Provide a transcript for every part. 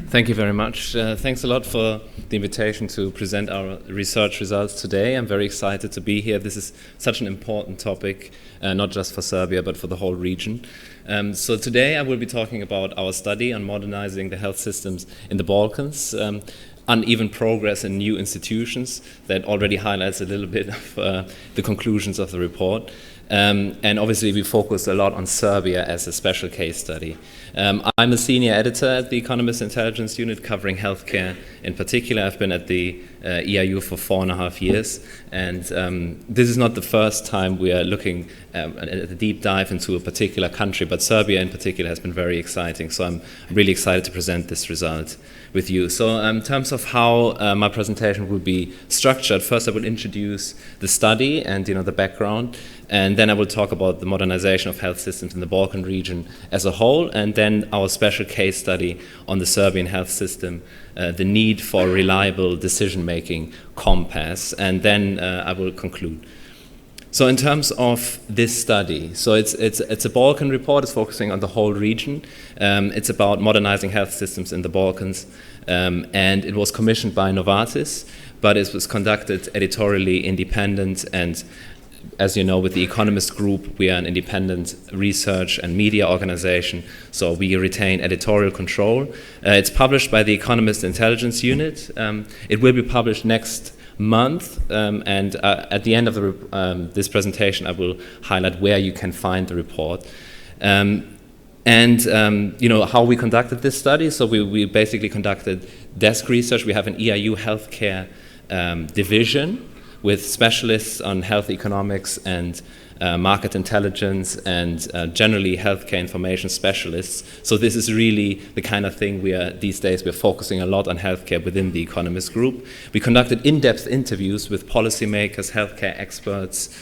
Thank you very much. Thanks a lot for the invitation to present our research results today. I'm very excited to be here. This is such an important topic, not just for Serbia, but for the whole region. So today I will be talking about our study on modernizing the health systems in the Balkans, uneven progress in new institutions that already highlights a little bit of the conclusions of the report. And obviously we focus a lot on Serbia as a special case study. I'm a senior editor at the Economist Intelligence Unit covering healthcare in particular. I've been at the EIU for 4.5 years, and this is not the first time we are looking at a deep dive into a particular country, but Serbia in particular has been very exciting, so I'm really excited to present this result with you. So in terms of how my presentation will be structured, first I will introduce the study and the background, and then I will talk about the modernization of health systems in the Balkan region as a whole, and then our special case study on the Serbian health system, the need for reliable decision-making compass, and then I will conclude. So in terms of this study, so it's a Balkan report. It's focusing on the whole region. It's about modernizing health systems in the Balkans, and it was commissioned by Novartis, but it was conducted editorially independent, and as you know, with the Economist Group, we are an independent research and media organization, so we retain editorial control. It's published by the Economist Intelligence Unit. It will be published next month, and at the end of this presentation, I will highlight where you can find the report. And how we conducted this study. So we basically conducted desk research. We have an EIU healthcare division with specialists on health economics and market intelligence and generally healthcare information specialists. So this is really the kind of thing these days we're focusing a lot on healthcare within the Economist Group. We conducted in-depth interviews with policymakers, healthcare experts,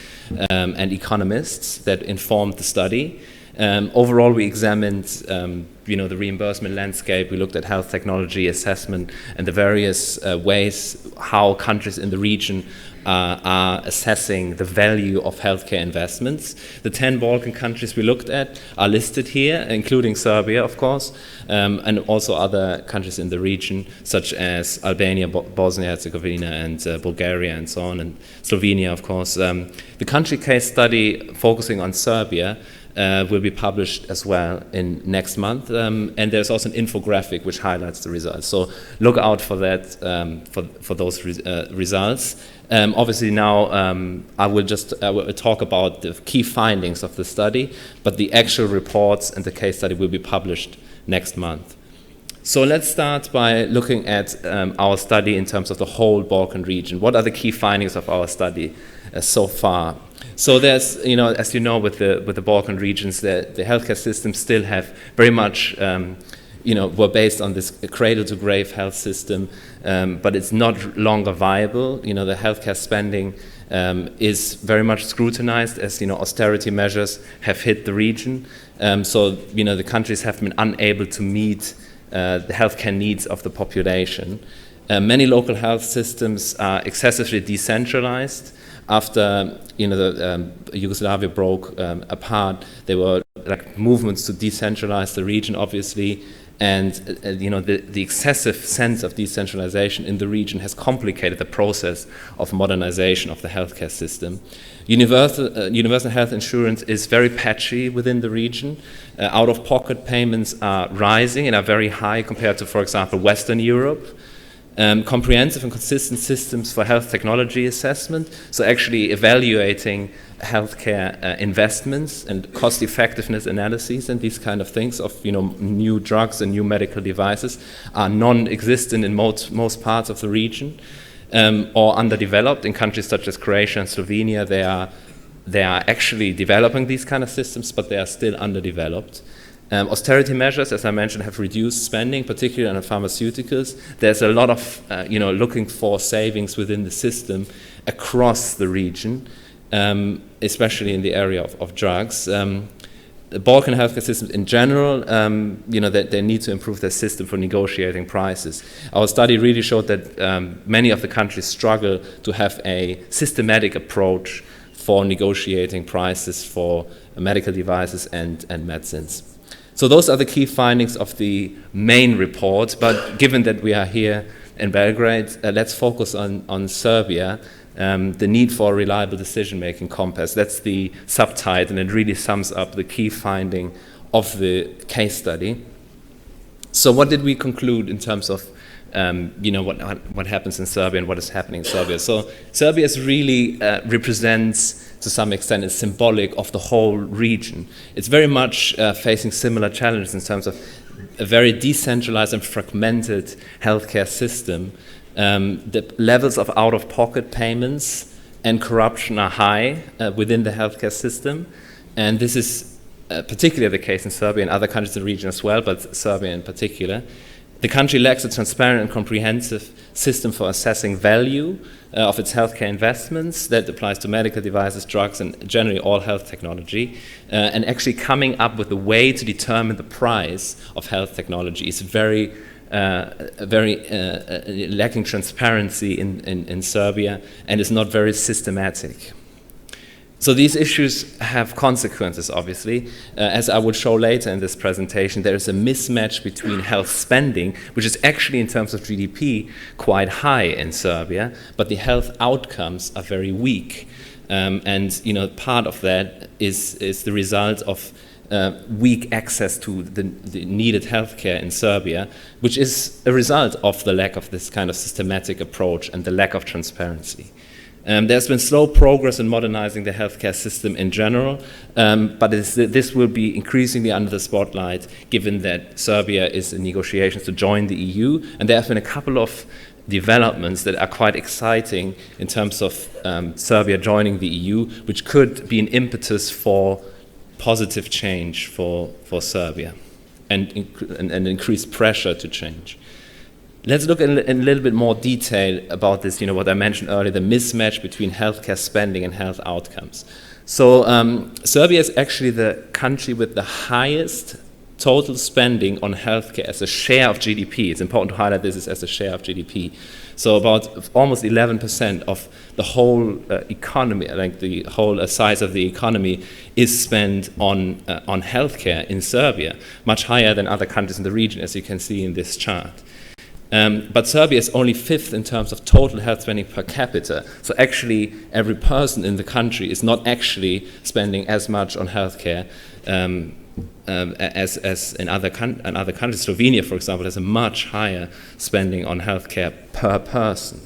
and economists that informed the study. Overall, we examined the reimbursement landscape. We looked at health technology assessment and the various ways how countries in the region are assessing the value of healthcare investments. The 10 Balkan countries we looked at are listed here, including Serbia, of course, and also other countries in the region, such as Albania, Bosnia-Herzegovina, and Bulgaria, and so on, and Slovenia, of course. The country case study focusing on Serbia will be published as well in next month, and there's also an infographic which highlights the results. So look out for that, for those results. Obviously now I will talk about the key findings of the study, but the actual reports and the case study will be published next month. So let's start by looking at our study in terms of the whole Balkan region. What are the key findings of our study so far? So there's, as you know, with the Balkan regions, the healthcare systems still have very much, were based on this cradle-to-grave health system, but it's not longer viable. The healthcare spending is very much scrutinized as, austerity measures have hit the region. So, the countries have been unable to meet the healthcare needs of the population. Many local health systems are excessively decentralized. After Yugoslavia broke apart, there were movements to decentralize the region, obviously, and the excessive sense of decentralization in the region has complicated the process of modernization of the healthcare system. Universal health insurance is very patchy within the region. Out-of-pocket payments are rising and are very high compared to, for example, Western Europe. Comprehensive and consistent systems for health technology assessment, so actually evaluating healthcare investments and cost effectiveness analyses and these kind of things of new drugs and new medical devices are non-existent in most parts of the region, or underdeveloped in countries such as Croatia and Slovenia. They are actually developing these kind of systems, but they are still underdeveloped. Austerity measures, as I mentioned, have reduced spending, particularly on pharmaceuticals. There's a lot of, looking for savings within the system across the region, especially in the area of drugs. The Balkan healthcare systems in general, they need to improve their system for negotiating prices. Our study really showed that many of the countries struggle to have a systematic approach for negotiating prices for medical devices and medicines. So those are the key findings of the main report, but given that we are here in Belgrade, let's focus on Serbia, the need for a reliable decision-making compass. That's the subtitle, and it really sums up the key finding of the case study. So what did we conclude in terms of what happens in Serbia and what is happening in Serbia? So Serbia is really represents, to some extent, is symbolic of the whole region. It's very much facing similar challenges in terms of a very decentralized and fragmented healthcare system. The levels of out-of-pocket payments and corruption are high within the healthcare system, and this is particularly the case in Serbia and other countries in the region as well, but Serbia in particular. The country lacks a transparent and comprehensive system for assessing value of its healthcare investments that applies to medical devices, drugs, and generally all health technology. And actually coming up with a way to determine the price of health technology is very lacking transparency in Serbia, and is not very systematic. So these issues have consequences, obviously. As I will show later in this presentation, there is a mismatch between health spending, which is actually in terms of GDP quite high in Serbia, but the health outcomes are very weak. And part of that is the result of weak access to the needed healthcare in Serbia, which is a result of the lack of this kind of systematic approach and the lack of transparency. There's been slow progress in modernizing the healthcare system in general, but this will be increasingly under the spotlight given that Serbia is in negotiations to join the EU, and there have been a couple of developments that are quite exciting in terms of Serbia joining the EU, which could be an impetus for positive change for Serbia and increased pressure to change. Let's look in a little bit more detail about this, what I mentioned earlier, the mismatch between healthcare spending and health outcomes. So Serbia is actually the country with the highest total spending on healthcare as a share of GDP. It's important to highlight this as a share of GDP. So about almost 11% of the whole economy, like the whole size of the economy, is spent on healthcare in Serbia, much higher than other countries in the region, as you can see in this chart. But Serbia is only fifth in terms of total health spending per capita. So actually, every person in the country is not actually spending as much on healthcare as in other countries. Slovenia, for example, has a much higher spending on healthcare per person.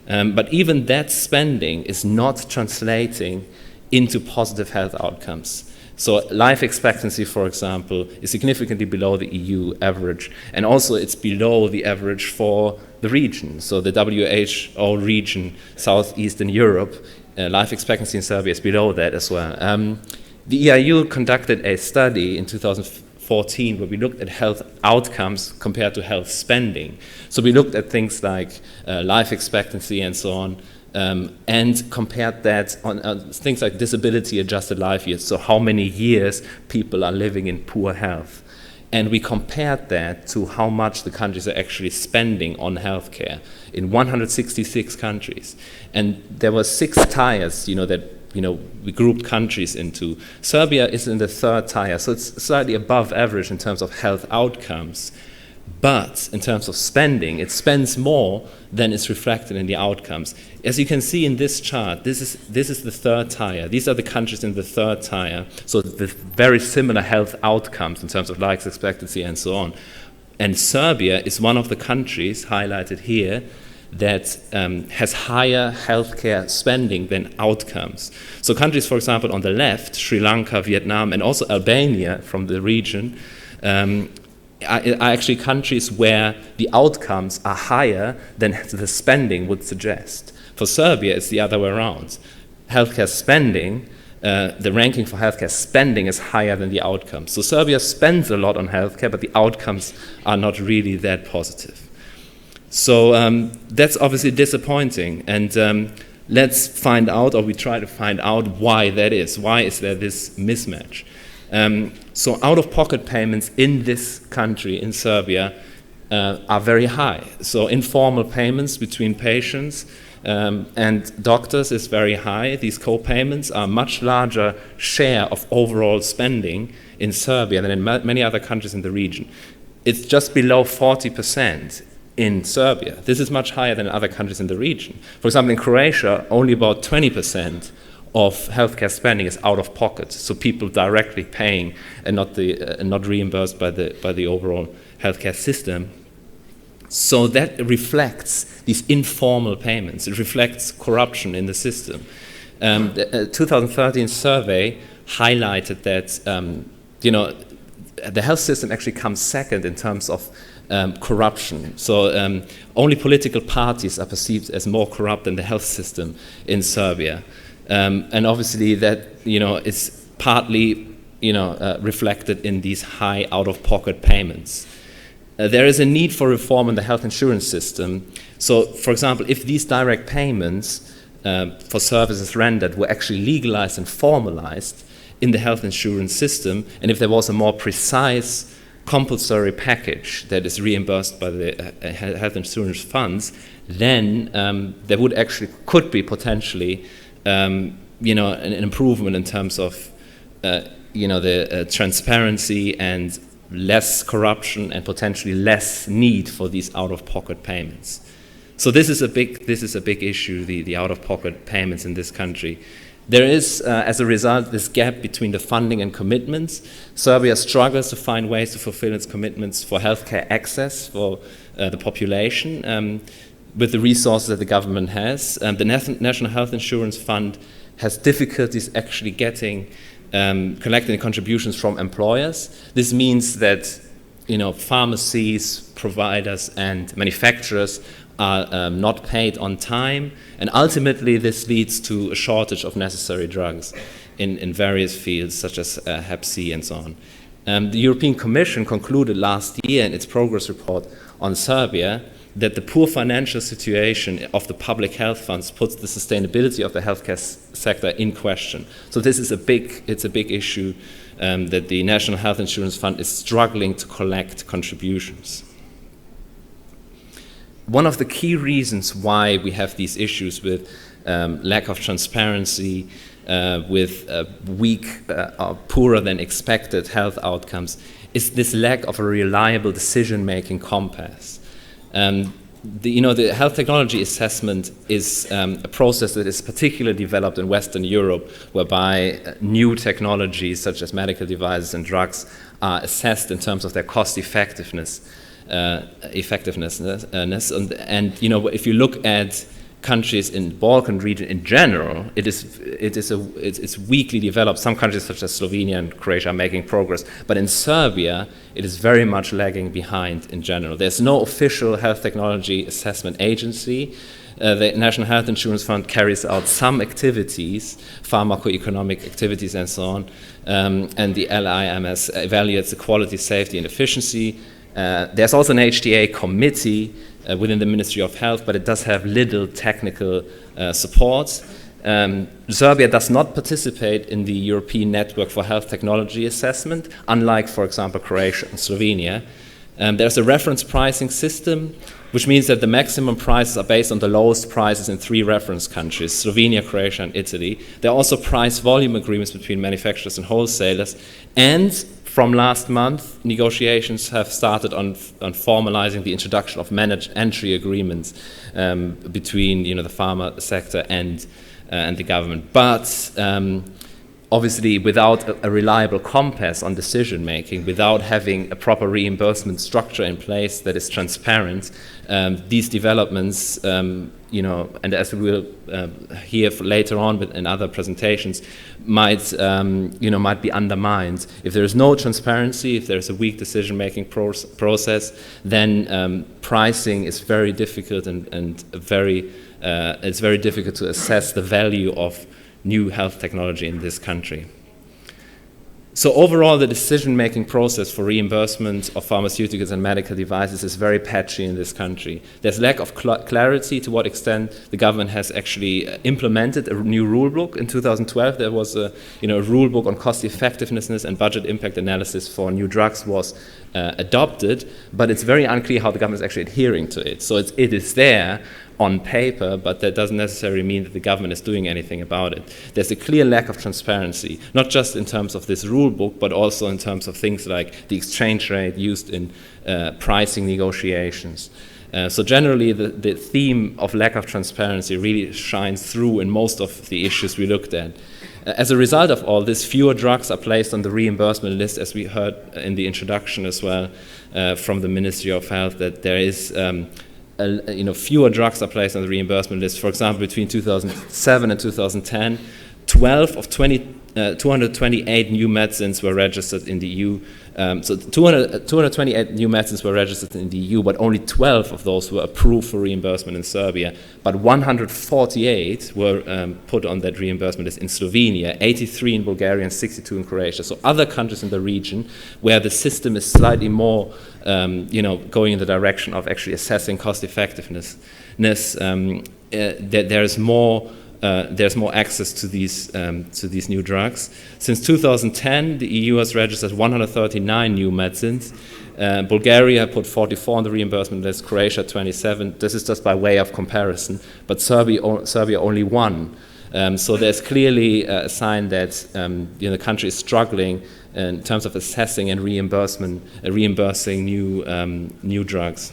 But even that spending is not translating into positive health outcomes. So life expectancy, for example, is significantly below the EU average, and also it's below the average for the region. So the WHO region, Southeastern Europe, life expectancy in Serbia is below that as well. The EU conducted a study in 2014 where we looked at health outcomes compared to health spending. So we looked at things like life expectancy and so on, and compared that on things like disability-adjusted life years, so how many years people are living in poor health. And we compared that to how much the countries are actually spending on healthcare in 166 countries. And there were 6 tiers, that we grouped countries into. Serbia is in the 3rd tier, so it's slightly above average in terms of health outcomes. But in terms of spending, it spends more than is reflected in the outcomes. As you can see in this chart, this is the 3rd tier. These are the countries in the 3rd tier, so with very similar health outcomes in terms of life expectancy and so on. And Serbia is one of the countries highlighted here that has higher healthcare spending than outcomes. So countries, for example, on the left, Sri Lanka, Vietnam, and also Albania from the region, are actually countries where the outcomes are higher than the spending would suggest. For Serbia, it's the other way around. Healthcare spending, the ranking for healthcare spending is higher than the outcomes. So Serbia spends a lot on healthcare, but the outcomes are not really that positive. So that's obviously disappointing. And let's find out, or we try to find out why that is. Why is there this mismatch? So out-of-pocket payments in this country, in Serbia, are very high. So informal payments between patients and doctors is very high. These co-payments are a much larger share of overall spending in Serbia than in many other countries in the region. It's just below 40% in Serbia. This is much higher than other countries in the region. For example, in Croatia, only about 20% of healthcare spending is out of pocket, so people directly paying and not reimbursed by the overall healthcare system. So that reflects these informal payments. It reflects corruption in the system. The 2013 survey highlighted that the health system actually comes second in terms of corruption. So only political parties are perceived as more corrupt than the health system in Serbia. And obviously that is partly reflected in these high out-of-pocket payments. There is a need for reform in the health insurance system. So, for example, if these direct payments for services rendered were actually legalized and formalized in the health insurance system, and if there was a more precise compulsory package that is reimbursed by the health insurance funds, then there could be potentially an improvement in terms of the transparency and less corruption and potentially less need for these out-of-pocket payments. So this is a big issue, the out-of-pocket payments in this country. There is, as a result, this gap between the funding and commitments. Serbia struggles to find ways to fulfill its commitments for healthcare access for the population with the resources that the government has. The National Health Insurance Fund has difficulties actually collecting contributions from employers. This means that pharmacies, providers, and manufacturers are not paid on time, and ultimately this leads to a shortage of necessary drugs in various fields such as Hep C and so on. The European Commission concluded last year in its progress report on Serbia that the poor financial situation of the public health funds puts the sustainability of the healthcare sector in question. So this is a big issue that the National Health Insurance Fund is struggling to collect contributions. One of the key reasons why we have these issues with lack of transparency, with weak or poorer than expected health outcomes, is this lack of a reliable decision-making compass. The health technology assessment is a process that is particularly developed in Western Europe, whereby new technologies such as medical devices and drugs are assessed in terms of their cost effectiveness. And if you look at countries in the Balkan region in general, it's weakly developed. Some countries such as Slovenia and Croatia are making progress, but in Serbia it is very much lagging behind in general. There's no official health technology assessment agency. The National Health Insurance Fund carries out some activities, pharmacoeconomic activities and so on, and the LIMS evaluates the quality, safety and efficiency. There's also an HTA committee within the Ministry of Health, but it does have little technical support. Serbia does not participate in the European Network for Health Technology Assessment, unlike, for example, Croatia and Slovenia. There's a reference pricing system, which means that the maximum prices are based on the lowest prices in 3 reference countries, Slovenia, Croatia, and Italy. There are also price volume agreements between manufacturers and wholesalers, and from last month, negotiations have started on formalizing the introduction of managed entry agreements between the pharma sector and the government. But obviously, without a reliable compass on decision making, without having a proper reimbursement structure in place that is transparent, these developments, and as we will hear later on in other presentations, might be undermined. If there is no transparency, if there is a weak decision-making process, then pricing is very difficult and it's very difficult to assess the value of new health technology in this country. So overall, the decision-making process for reimbursement of pharmaceuticals and medical devices is very patchy in this country. There's lack of clarity to what extent the government has actually implemented a new rule book. In 2012, there was a rule book on cost effectiveness and budget impact analysis for new drugs was adopted, but it's very unclear how the government is actually adhering to it. So it is there, on paper, but that doesn't necessarily mean that the government is doing anything about it. There's a clear lack of transparency, not just in terms of this rule book, but also in terms of things like the exchange rate used in pricing negotiations. So generally, the theme of lack of transparency really shines through in most of the issues we looked at. As a result of all this, fewer drugs are placed on the reimbursement list, as we heard in the introduction as well from the Ministry of Health, that there is fewer drugs are placed on the reimbursement list. For example, between 2007 and 2010, 12 of 228 new medicines were registered in the EU. So 228 new medicines were registered in the EU, but only 12 of those were approved for reimbursement in Serbia. But 148 were put on that reimbursement list in Slovenia, 83 in Bulgaria, and 62 in Croatia. So other countries in the region where the system is slightly more, going in the direction of actually assessing cost effectiveness, there's more access to these new drugs. Since 2010, the EU has registered 139 new medicines. Bulgaria put 44 on the reimbursement list, Croatia 27. This is just by way of comparison, but Serbia only 1. So there's clearly a sign that the country is struggling in terms of assessing and reimbursing new drugs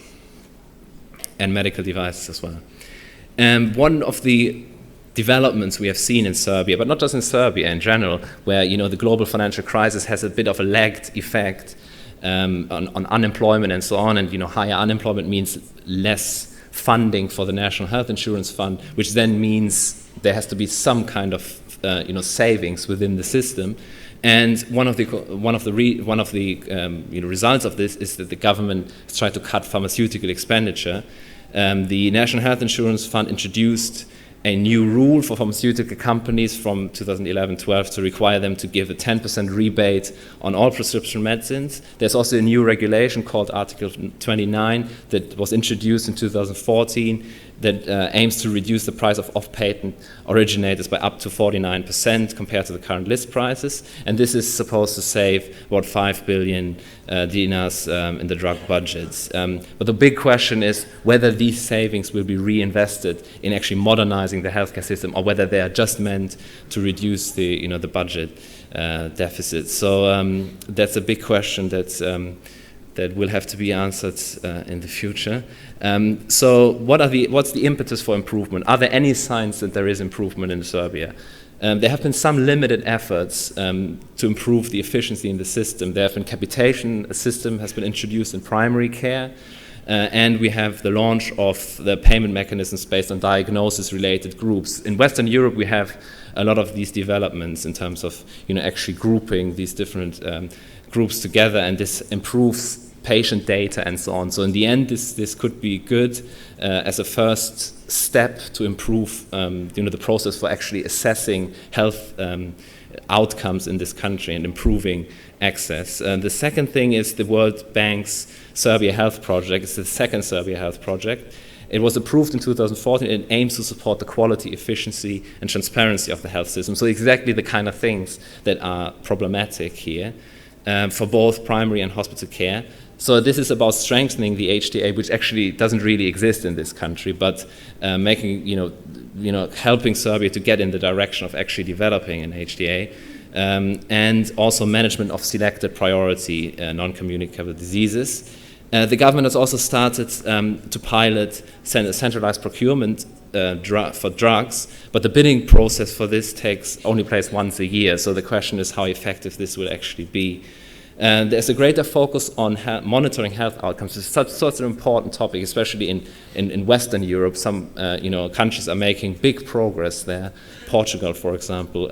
and medical devices as well. One of the developments we have seen in Serbia, but not just in Serbia in general, where the global financial crisis has a bit of a lagged effect on unemployment and so on, and higher unemployment means less funding for the National Health Insurance Fund, which then means there has to be some kind of savings within the system. And one of the results of this is that the government has tried to cut pharmaceutical expenditure. The National Health Insurance Fund introduced a new rule for pharmaceutical companies from 2011-12 to require them to give a 10% rebate on all prescription medicines. There's also a new regulation called Article 29 that was introduced in 2014 that aims to reduce the price of off-patent originators by up to 49% compared to the current list prices. And this is supposed to save about 5 billion dinars in the drug budgets. But the big question is whether these savings will be reinvested in actually modernizing the healthcare system, or whether they are just meant to reduce the budget deficit. So that's a big question that will have to be answered in the future. So what's the impetus for improvement? Are there any signs that there is improvement in Serbia? There have been some limited efforts to improve the efficiency in the system. There have been capitation system has been introduced in primary care, and we have the launch of the payment mechanisms based on diagnosis-related groups. In Western Europe, we have a lot of these developments in terms of actually grouping these different groups together, and this improves patient data and so on. So in the end, this could be good as a first step to improve the process for actually assessing health outcomes in this country and improving access. The second thing is the World Bank's Serbia Health Project. It's the second Serbia Health Project. It was approved in 2014 and aims to support the quality, efficiency, and transparency of the health system. So exactly the kind of things that are problematic here for both primary and hospital care. So this is about strengthening the HTA, which actually doesn't really exist in this country, but making, helping Serbia to get in the direction of actually developing an HTA, and also management of selected priority non-communicable diseases. The government has also started to pilot centralized procurement for drugs, but the bidding process for this takes only place once a year. So the question is how effective this will actually be. There's a greater focus on monitoring health outcomes. It's such an important topic, especially in Western Europe. Some countries are making big progress there. Portugal, for example,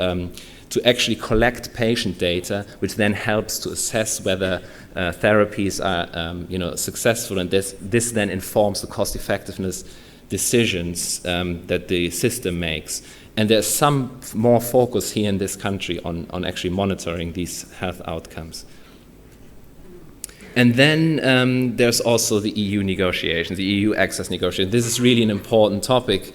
to actually collect patient data, which then helps to assess whether therapies are successful, and this then informs the cost effectiveness decisions that the system makes. And there's some more focus here in this country on actually monitoring these health outcomes. And then there's also the EU negotiations, the EU access negotiations. This is really an important topic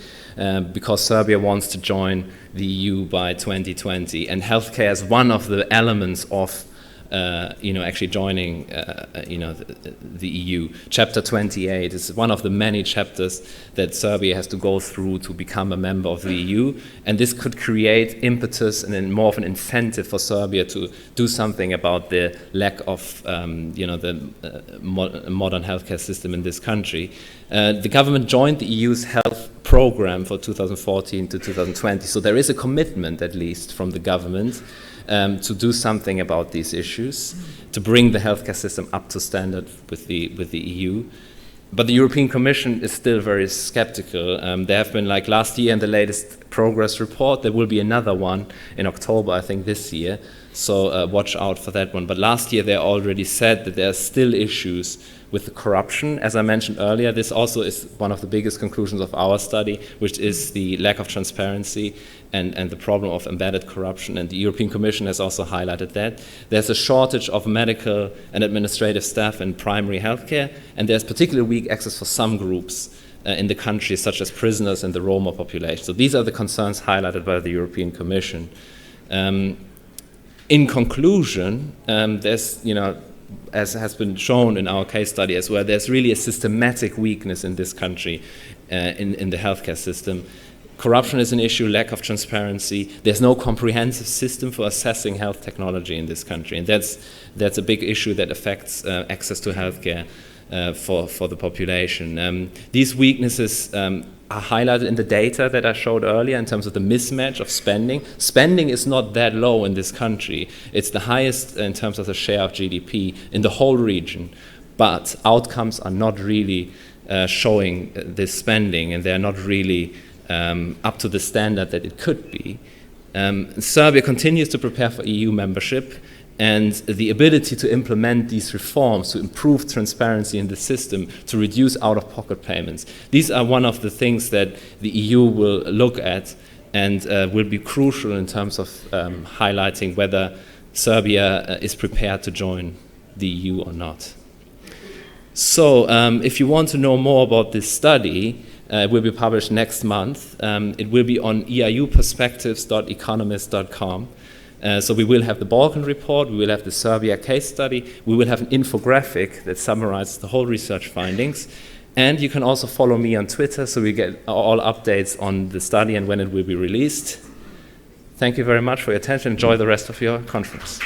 because Serbia wants to join the EU by 2020. And healthcare is one of the elements of actually joining, the EU. Chapter 28 is one of the many chapters that Serbia has to go through to become a member of the EU, and this could create impetus and then more of an incentive for Serbia to do something about the lack of, modern healthcare system in this country. The government joined the EU's health program for 2014 to 2020, so there is a commitment, at least, from the government to do something about these issues, to bring the healthcare system up to standard with the EU. But the European Commission is still very skeptical. There have been, like last year in the latest progress report, there will be another one in October, I think, this year. So watch out for that one. But last year they already said that there are still issues with the corruption. As I mentioned earlier, this also is one of the biggest conclusions of our study, which is the lack of transparency and the problem of embedded corruption. And the European Commission has also highlighted that. There's a shortage of medical and administrative staff in primary healthcare, and there's particularly weak access for some groups in the country, such as prisoners and the Roma population. So these are the concerns highlighted by the European Commission. In conclusion, there's, as has been shown in our case study as well, there's really a systematic weakness in this country in the healthcare system. Corruption is an issue, lack of transparency. There's no comprehensive system for assessing health technology in this country, and that's a big issue that affects access to healthcare for the population. These weaknesses are highlighted in the data that I showed earlier in terms of the mismatch of spending. Spending is not that low in this country. It's the highest in terms of the share of GDP in the whole region, but outcomes are not really showing this spending, and they're not really up to the standard that it could be. Serbia continues to prepare for EU membership, and the ability to implement these reforms, to improve transparency in the system, to reduce out-of-pocket payments. These are one of the things that the EU will look at and will be crucial in terms of highlighting whether Serbia is prepared to join the EU or not. So if you want to know more about this study, it will be published next month. It will be on euperspectives.economist.com. So we will have the Balkan report, we will have the Serbia case study, we will have an infographic that summarizes the whole research findings, and you can also follow me on Twitter so we get all updates on the study and when it will be released. Thank you very much for your attention. Enjoy the rest of your conference.